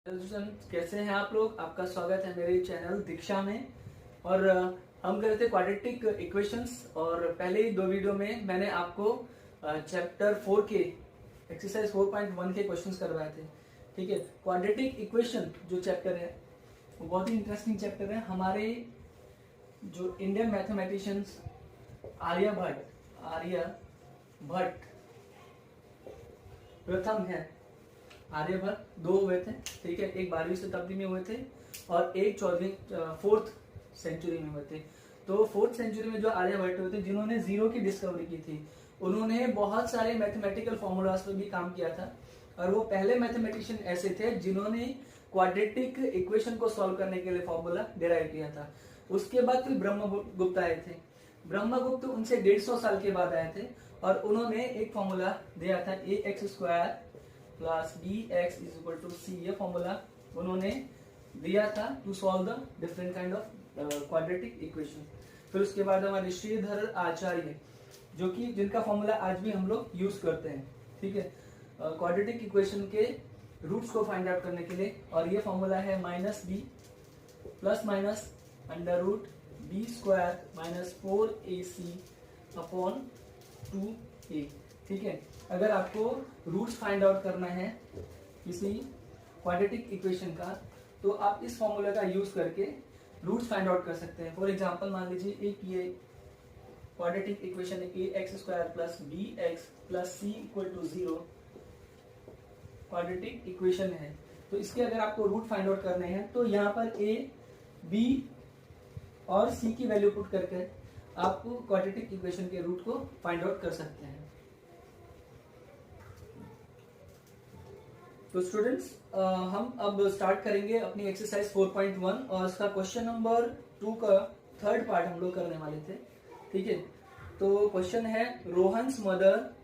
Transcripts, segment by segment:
कैसे हैं आप लोग। आपका स्वागत है मेरे चैनल दीक्षा में। और हम कर रहे थे क्वाड्रेटिक इक्वेशंस और पहले ही 2 वीडियो में मैंने आपको चैप्टर 4 के एक्सरसाइज 4.1 के क्वेश्चंस करवाए थे। ठीक है, क्वाड्रेटिक इक्वेशन जो चैप्टर है वो बहुत ही इंटरेस्टिंग चैप्टर है। हमारे जो इंडियन मैथमेटिशियंस आर्यभट्ट प्रथम है। आर्यभट्ट 2 हुए थे, ठीक है, एक 12वीं शताब्दी में हुए थे और एक 4th सेंचुरी में हुए थे। तो 4th सेंचुरी में जो आर्यभट्ट हुए थे, जिन्होंने जीरो की डिस्कवरी की थी, उन्होंने बहुत सारे मैथमेटिकल फॉर्मूलाज पर भी काम किया था और वो पहले मैथमेटिशियन ऐसे थे जिन्होंने क्वाड्रेटिक इक्वेशन को सॉल्व करने के लिए फॉर्मूला डिराइव किया था। उसके बाद फिर ब्रह्मगुप्त आए थे। ब्रह्मगुप्त उनसे 150 साल के बाद आए थे और उन्होंने एक फॉर्मूला दिया था ax² plus bx is equal to c। ये फॉर्मूला उन्होंने दिया था to solve the different kind of quadratic equation. फिर उसके बाद हमारे श्रीधर आचार्य, जो कि जिनका फॉर्मूला आज भी हम लोग यूज करते हैं, ठीक है, क्वाड्रेटिक इक्वेशन के रूट्स को फाइंड आउट करने के लिए। और ये फॉर्मूला है -b plus minus under root b² minus 4ac upon 2a। ठीक है, अगर आपको रूट्स फाइंड आउट करना है किसी क्वाड्रेटिक इक्वेशन का, तो आप इस फॉर्मूला का यूज करके रूट्स फाइंड आउट कर सकते हैं। फॉर एग्जांपल मान लीजिए एक ये क्वाड्रेटिक इक्वेशन है ax² plus bx plus c equal to 0 quadratic equation है। तो इसके अगर आपको रूट फाइंड आउट करने हैं तो यहाँ पर a, b और c की वैल्यू पुट करके आप क्वाड्रेटिक इक्वेशन के रूट को फाइंड आउट कर सकते हैं। तो स्टूडेंट्स, हम अब स्टार्ट करेंगे अपनी एक्सरसाइज 4.1 और इसका क्वेश्चन नंबर 2 का 3rd पार्ट हम लोग करने वाले थे। ठीक है, तो क्वेश्चन है Rohan's mother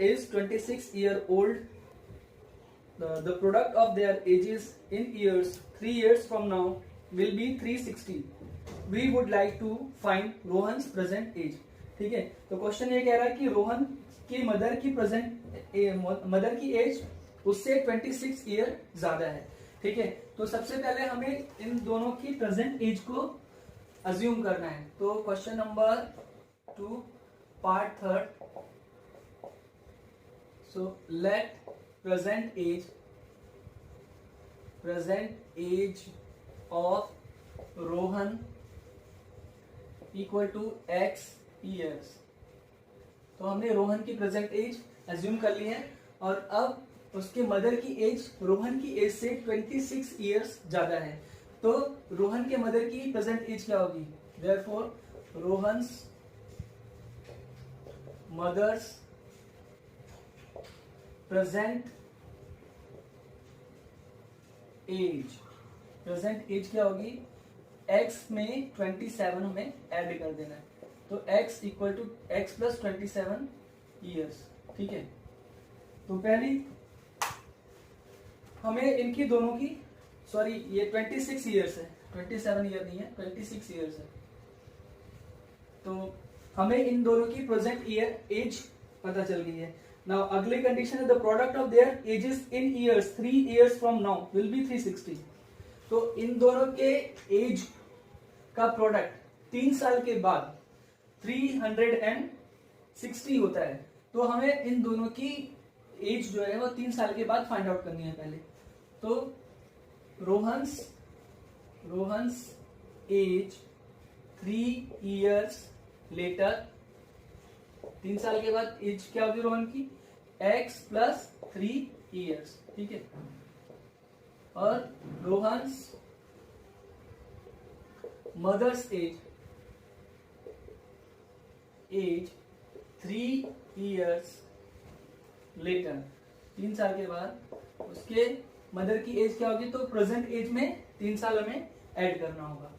is 26 year old, the product of their ages in years 3 years from now will be 360। We would like to find Rohan's present age. ठीक है, तो क्वेश्चन ये कह रहा है कि रोहन की मदर की एज उससे 26 ईयर ज्यादा है। ठीक है, तो सबसे पहले हमें इन दोनों की प्रेजेंट एज को अज्यूम करना है। तो question number 2 part 3rd। So let present age of Rohan equal to x years. तो हमने रोहन की प्रेजेंट एज अज्यूम कर ली है और अब उसके मदर की एज रोहन की एज से 26 ईयर्स ज्यादा है। तो रोहन के मदर की प्रेजेंट एज क्या होगी? Therefore Rohan's mother's present age क्या होगी? x में 27 हमें ऐड कर देना है, तो x equal to x plus 27 years. ठीक है, तो पहली हमें इनकी दोनों की, सॉरी ये 26 ईयर्स है, 27 ईयर नहीं है, 26 ईयर्स है। तो हमें इन दोनों की प्रेजेंट ईयर एज पता चल गई है। नाउ अगली कंडीशन है the product of their ages in years 3 years from now will be 360। तो इन दोनों के एज का प्रोडक्ट 3 साल के बाद 360 होता है। तो हमें इन दोनों की एज जो है वो 3 साल के बाद फाइंड आउट करनी है पहले। तो रोहन्स एज 3 years लेटर, 3 साल के बाद एज क्या होगी रोहन की? x plus 3 years। ठीक है, और Rohan's mother's age 3 years later, 3 साल के बाद उसके मदर की एज क्या होगी? तो प्रेजेंट एज में 3 साल हमें ऐड करना होगा।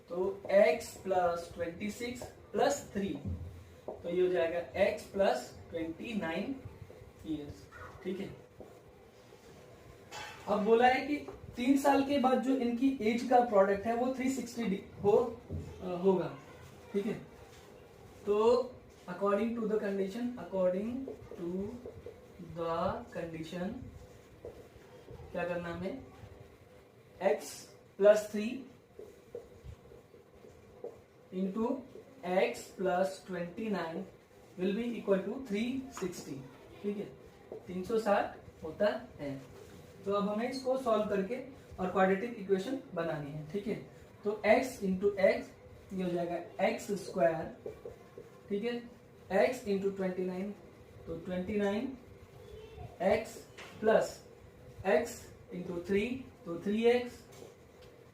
तो x प्लस 26 प्लस 3, तो ये हो जाएगा x प्लस 29 ईयर्स। ठीक है, अब बोला है कि 3 साल के बाद जो इनकी एज का प्रोडक्ट है वो 360 होगा। ठीक है, तो अकॉर्डिंग टू द कंडीशन क्या करना हमें? x plus 3 into x plus 29 will be equal to 360। ठीक है, 360 होता है। तो अब हमें इसको सॉल्व करके और क्वाड्रेटिक इक्वेशन बनानी है। ठीक है, तो x इंटू एक्स ये हो जाएगा एक्स स्क्वायर। ठीक है, x इंटू 29 तो 29 x प्लस x इंटू 3 तो 3x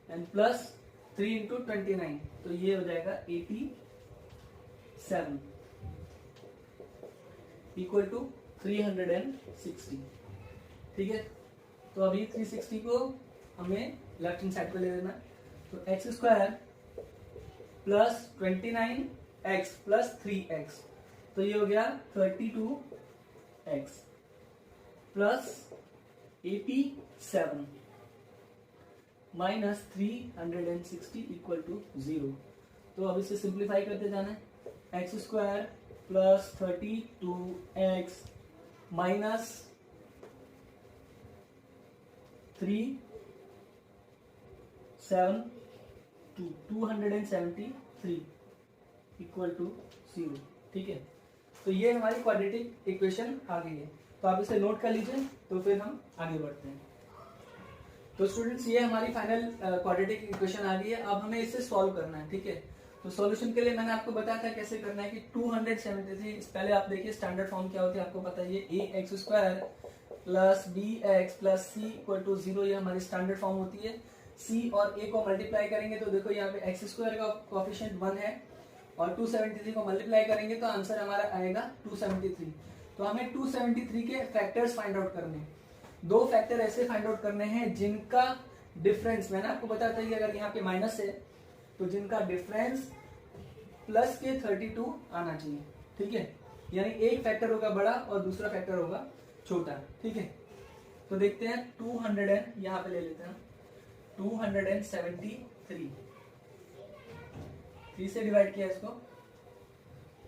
एंड प्लस 3 इंटू 29 तो ये हो जाएगा 87 इक्वल टू 360। ठीक है, तो अभी 360 को हमें लेफ्ट हैंड साइड पे ले लेना। तो x square plus 29x plus 3x तो ये हो गया 32x plus 87 minus 360 equal to 0। तो अब इसे सिंप्लीफाई करते जाना है। X square plus 32x minus 273 equal to 0। ठीक है, तो ये हमारी क्वाड्रेटिक इक्वेशन आ गई है। तो आप इसे नोट कर लीजिए, तो फिर हम आगे बढ़ते हैं। तो स्टूडेंट्स ये हमारी फाइनल क्वाड्रेटिक इक्वेशन आ गई है। अब हमें इसे सॉल्व करना है। ठीक है, तो सॉल्यूशन के लिए मैंने आपको बताया था कैसे करना है कि 273 पहले आप देखिए स्टैंडर्ड फॉर्म क्या होती है, आपको पता है ये ax square plus bx plus c equal to 0 ये हमारी स्टैंडर्ड फॉर्म होती है। c और a को मल्टीप्लाई करेंगे तो देखो यहाँ पे एक्स स्क्वायर का कोएफिशिएंट 1 है और 273 को मल्टीप्लाई करेंगे तो आंसर हमारा आएगा 273। तो हमें 273 के फैक्टर्स फाइंड आउट करने हैं। दो फैक्टर ऐसे फाइंड आउट करने हैं जिनका डिफरेंस, मैंने आपको बताया था कि अगर यहाँ पे माइनस है तो जिनका डिफरेंस प्लस के 32 आना चाहिए। ठीक है, यानी एक फैक्टर होगा बड़ा और दूसरा फैक्टर होगा छोटा। ठीक है, तो देखते हैं 200 यहाँ पे ले लेते हैं 273 3 से डिवाइड किया इसको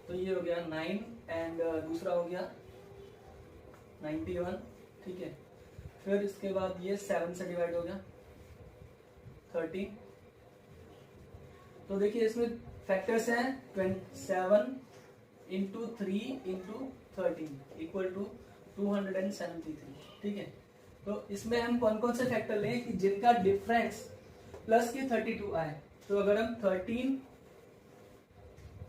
तो ये हो गया 9 एंड दूसरा हो गया 91। ठीक है, फिर इसके बाद ये 7 से डिवाइड हो गया 13। तो देखिए इसमें फैक्टर्स हैं 27 इंटू 3 इंटू 13 इक्वल टू 273। ठीक है, तो इसमें हम कौन कौन से फैक्टर लें कि जिनका डिफरेंस प्लस के 32 आए। तो अगर हम 13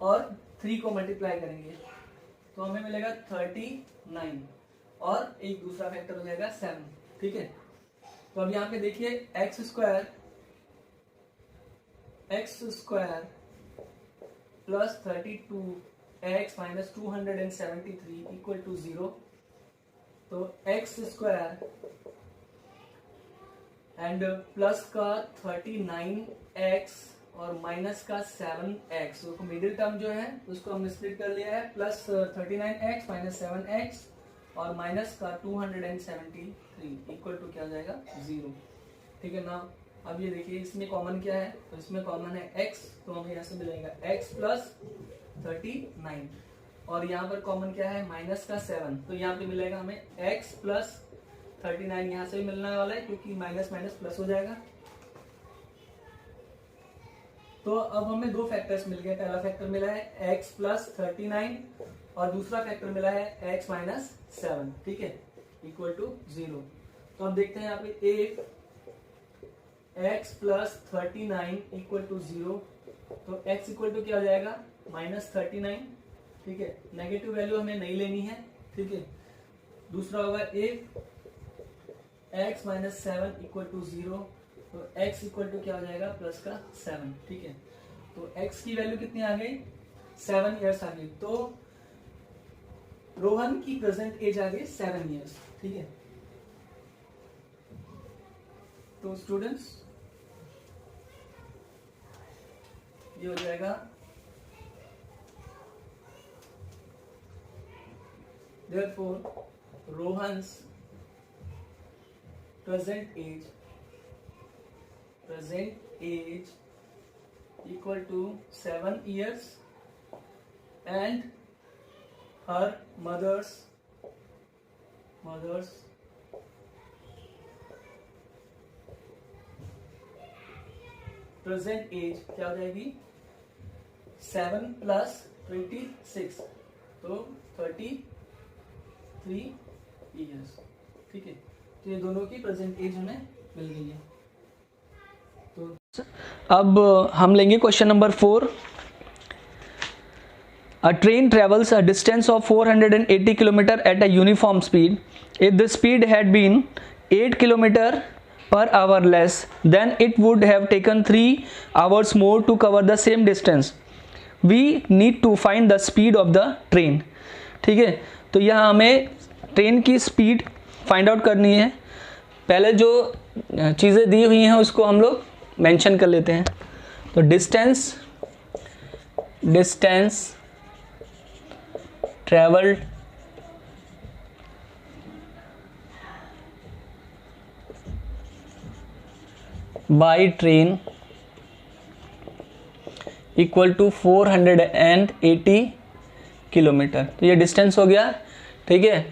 और 3 को मल्टीप्लाई करेंगे तो हमें मिलेगा 39 और एक दूसरा फैक्टर हो जाएगा 7। ठीक है, तो अब यहाँ पे देखिए x square plus 32x minus 273 equal to 0। तो एक्स स्क्वायर एंड प्लस का 39x और माइनस का 7x तो मिडिल टर्म जो है उसको हमने स्प्लिट कर लिया है। प्लस 39x माइनस 7x और माइनस का 273 इक्वल टू क्या हो जाएगा 0। ठीक है ना, अब ये देखिए इसमें कॉमन क्या है, तो इसमें कॉमन है x तो हमें यहाँ से मिलेगा x प्लस 39 और यहाँ पर कॉमन क्या है माइनस का 7 तो यहाँ पे मिलेगा हमें x प्लस 39 यहाँ से भी मिलने वाला है क्योंकि माइनस माइनस प्लस हो जाएगा। तो अब हमें दो फैक्टर्स मिल गए, पहला फैक्टर मिला है x प्लस 39 और दूसरा फैक्टर मिला है x माइनस 7। ठीक है, इक्वल टू 0। तो अब देखते हैं यहाँ पे एक x प्लस 39 इक्वल टू 0 तो x इक्वल टू क्या हो जाएगा माइनस 39। ठीक है, नेगेटिव वैल्यू हमें नहीं लेनी है। ठीक है, दूसरा होगा एक x माइनस 7 इक्वल टू 0 तो x इक्वल टू क्या हो जाएगा प्लस का 7। ठीक है, तो x की वैल्यू कितनी आ गई 7 ईयर्स आ गई। तो रोहन की प्रेजेंट एज आ गई 7 ईयर्स। ठीक है, तो स्टूडेंट्स ये हो जाएगा therefore Rohan's present age equal to 7 years and her mother's present age क्या हो जाएगी 7 + 26 तो 33 ईयर्स। ठीक है, तो ये दोनों की प्रेजेंट एज हमें मिल गई है। तो अब हम लेंगे question number 4। A train travels a distance of 480 km at a uniform speed. If the speed had been 8 km per hour less, then it would have taken 3 hours more to cover the same distance. We need to find the speed of the train. ठीक है, तो यहाँ हमें train की speed find out करनी है। पहले जो चीज़ें दी हुई हैं उसको हम लोग मेंशन कर लेते हैं। तो distance travelled by train equal to 480 kilometre. तो ये डिस्टेंस हो गया। ठीक है,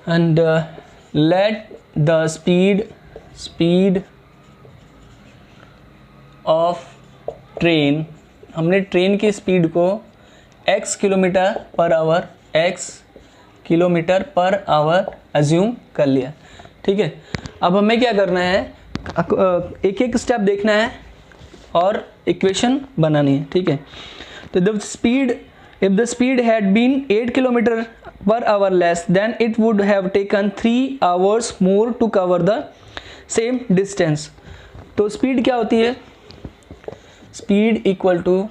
and let the speed of train, हमने ट्रेन की स्पीड को x kilometre per hour assume कर लिया। ठीक है, अब हमें क्या करना है, एक एक स्टेप देखना है और इक्वेशन बनानी है। ठीक है, तो if the speed had been 8 km per hour less, then it would have taken 3 hours more to cover the same distance. तो स्पीड क्या होती है, speed equal to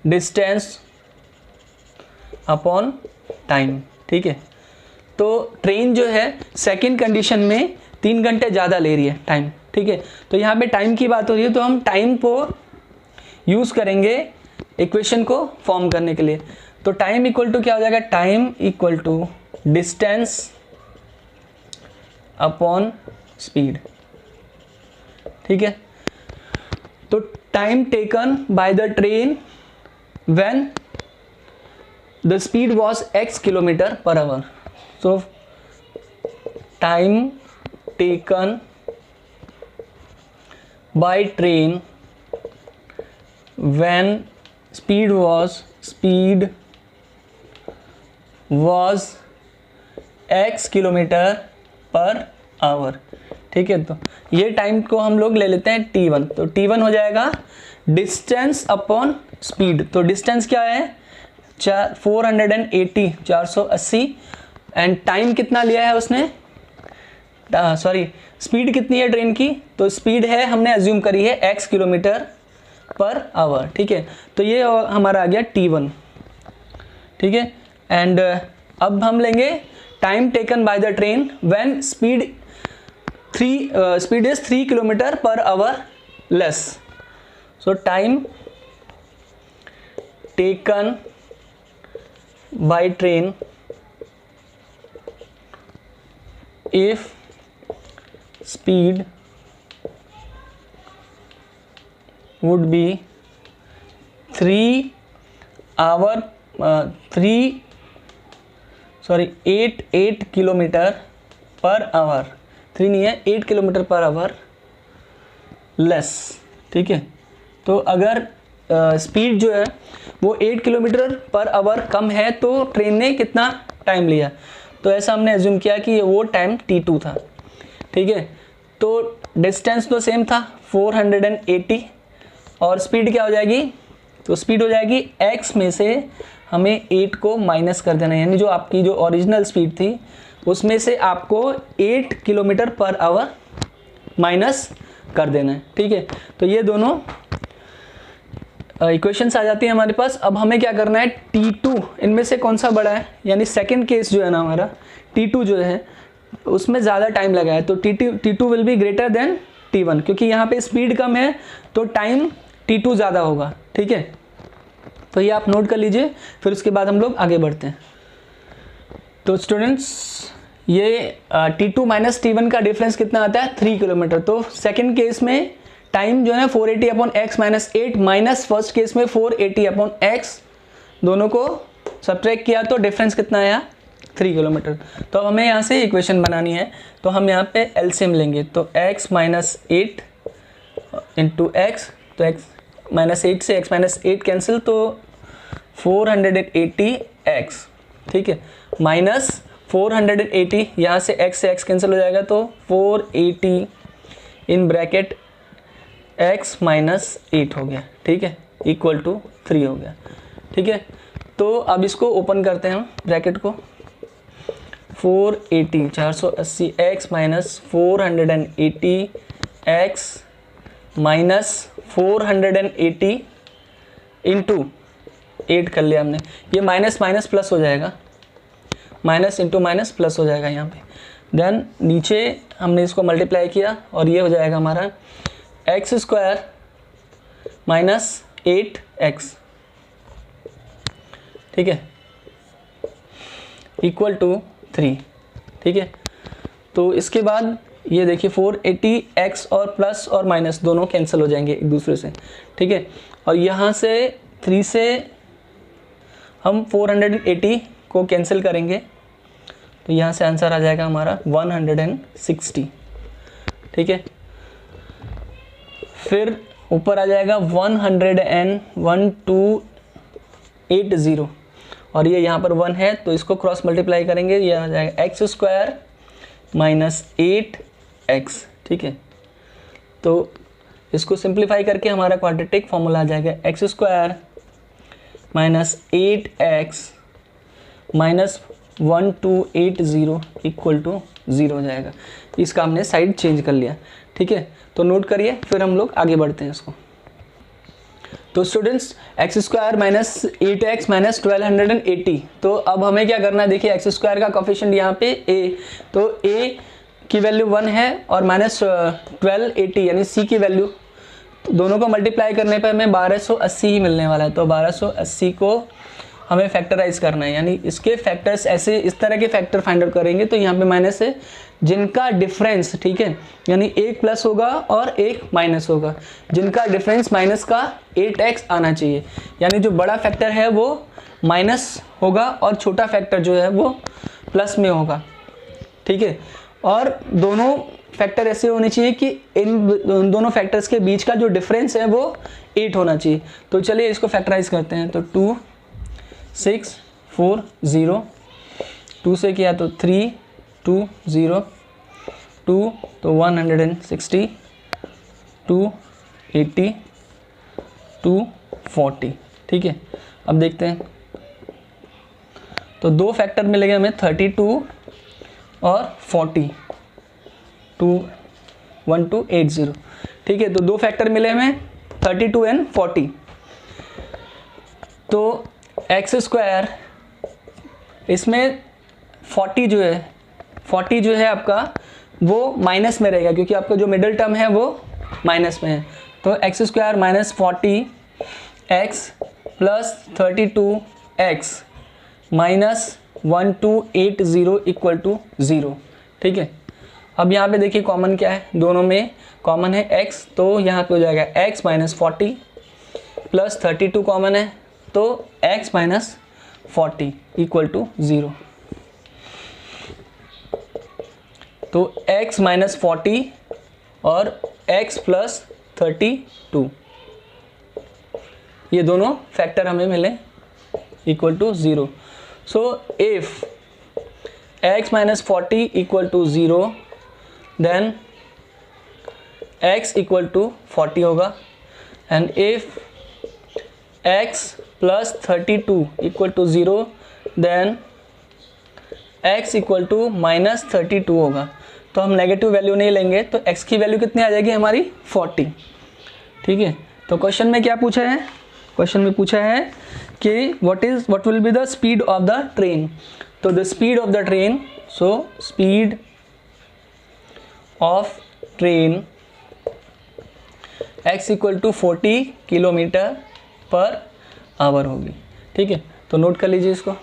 distance upon time. ठीक है, तो ट्रेन जो है सेकंड कंडीशन में 3 घंटे ज़्यादा ले रही है टाइम। ठीक है, तो यहाँ पे टाइम की बात हो रही है, तो हम टाइम को यूज़ करेंगे इक्वेशन को फॉर्म करने के लिए। तो टाइम इक्वल टू क्या हो जाएगा, time equal to distance upon speed. ठीक है, तो time taken by the train when the speed was x kilometre per hour. So time taken by train when speed was x kilometre per hour. ठीक है, तो ये time को हम लोग ले लेते हैं t1। तो t1 हो जाएगा डिस्टेंस अपॉन स्पीड। तो डिस्टेंस क्या है 480 एंड टाइम कितना लिया है उसने, सॉरी स्पीड कितनी है ट्रेन की, तो स्पीड है हमने एज्यूम करी है x किलोमीटर पर आवर। ठीक है, तो ये हमारा आ गया t1। ठीक है, एंड अब हम लेंगे time taken by the train when speed is 3 kilometre per our less. So time taken by train if speed would be 8 kilometre per our, 3 नहीं है 8 किलोमीटर पर आवर लेस। ठीक है, तो अगर स्पीड जो है वो 8 किलोमीटर पर आवर कम है तो ट्रेन ने कितना टाइम लिया, तो ऐसा हमने एज्यूम किया कि वो टाइम t2 था। ठीक है, तो डिस्टेंस तो सेम था 480 और स्पीड क्या हो जाएगी, तो स्पीड हो जाएगी x में से हमें 8 को माइनस कर देना है, यानी जो आपकी जो ओरिजिनल स्पीड थी उसमें से आपको 8 किलोमीटर पर आवर माइनस कर देना है। ठीक है, तो ये दोनों इक्वेशंस आ जाती हैं हमारे पास। अब हमें क्या करना है, t2 इनमें से कौन सा बड़ा है, यानी सेकंड केस जो है ना हमारा t2 जो है उसमें ज़्यादा टाइम लगा है, तो t2 will be greater than t1, क्योंकि यहाँ पे स्पीड कम है तो टाइम t2 ज़्यादा होगा। ठीक है, तो ये आप नोट कर लीजिए, फिर उसके बाद हम लोग आगे बढ़ते हैं। तो स्टूडेंट्स ये t2 माइनस t1 का डिफरेंस कितना आता है 3 किलोमीटर। तो सेकंड केस में टाइम जो है 480 upon x minus 8 minus first case में 480 अपॉन x, दोनों को सब्ट्रैक्ट किया तो डिफरेंस कितना आया 3 किलोमीटर। तो अब हमें यहाँ से इक्वेशन बनानी है, तो हम यहाँ पे एलसीएम लेंगे, तो x माइनस 8 इंटू एक्स, तो एक्स -8 से x -8 कैंसिल, तो 480 एक्स, ठीक है, माइनस 480, यहाँ से x कैंसिल हो जाएगा, तो 480 इन ब्रैकेट x -8 हो गया, ठीक है, इक्वल टू 3 हो गया, ठीक है। तो अब इसको ओपन करते हैं हम ब्रैकेट को, 480 480 x minus 480 x minus 480 into 8 कर लिया हमने, ये माइनस माइनस प्लस हो जाएगा, माइनस इंटू माइनस प्लस हो जाएगा यहाँ पे। देन नीचे हमने इसको मल्टीप्लाई किया और ये हो जाएगा हमारा एक्स स्क्वायर माइनस 8x, ठीक है, इक्वल टू 3, ठीक है। तो इसके बाद ये देखिए 480x और प्लस और माइनस दोनों कैंसिल हो जाएंगे एक दूसरे से, ठीक है। और यहाँ से 3 से हम 480 को कैंसिल करेंगे, तो यहाँ से आंसर आ जाएगा हमारा 160, ठीक है। फिर ऊपर आ जाएगा 11280 और ये यहाँ पर 1 है, तो इसको क्रॉस मल्टीप्लाई करेंगे, ये आ जाएगा एक्स स्क्वायर माइनस 8x, ठीक है। तो इसको सिंप्लीफाई करके हमारा क्वाड्रेटिक फॉर्मूला आ जाएगा x square minus 8x minus 1280 equal to 0 हो जाएगा। इसका हमने साइड चेंज कर लिया, ठीक है। तो नोट करिए, फिर हम लोग आगे बढ़ते हैं इसको। तो students x square minus 8x minus 1280, तो अब हमें क्या करना है, देखिए एक्स स्क्वायर का कोफिशिएंट यहाँ पे a, तो a की वैल्यू 1 है और माइनस 1280 यानी c की वैल्यू, दोनों को मल्टीप्लाई करने पर हमें 1280 ही मिलने वाला है। तो 1280 को हमें फैक्टराइज करना है, यानी इसके फैक्टर्स ऐसे इस तरह के फैक्टर फाइंड आउट करेंगे, तो यहाँ पे माइनस है जिनका डिफरेंस, ठीक है, यानी एक प्लस होगा और एक माइनस होगा, जिनका डिफरेंस माइनस का 8x आना चाहिए, यानी जो बड़ा फैक्टर है वो माइनस होगा और छोटा फैक्टर जो है वो प्लस में होगा, ठीक है। और दोनों फैक्टर ऐसे होने चाहिए कि इन दोनों फैक्टर्स के बीच का जो डिफरेंस है वो 8 होना चाहिए। तो चलिए इसको फैक्टराइज करते हैं, तो 2 6 4 0, 2 से किया तो 3 2 0 2, तो 160 280 240, ठीक है। अब देखते हैं, तो दो फैक्टर मिलेंगे हमें 32 और 40, 1280, ठीक है। तो दो फैक्टर मिले हमें 32 एंड 40, तो एक्स स्क्वायर इसमें 40 जो है आपका वो माइनस में रहेगा, क्योंकि आपका जो मिडिल टर्म है वो माइनस में है। तो x square minus 40 x plus 32 x minus 1280 equal to 0, ठीक है। अब यहाँ पे देखिए कॉमन क्या है, दोनों में कॉमन है x, तो यहाँ पे हो जाएगा x माइनस 40 प्लस 32 कॉमन है, तो x माइनस 40 इक्वल टू 0। तो x माइनस 40 और x प्लस 32, ये दोनों फैक्टर हमें मिले equal to 0। So if x minus 40 equal to 0, then x equal to 40 होगा, and if x plus 32 equal to 0, then x equal to minus 32 होगा। तो हम नेगेटिव वैल्यू नहीं लेंगे, तो x की वैल्यू कितनी आ जाएगी हमारी 40, ठीक है। तो क्वेश्चन में क्या पूछा है, क्वेश्चन में पूछा है कि what will be the speed of the train. तो the speed of the train, so speed of train x equal to 40 kilometre per hour होगी, ठीक है। तो नोट कर लीजिए इसको।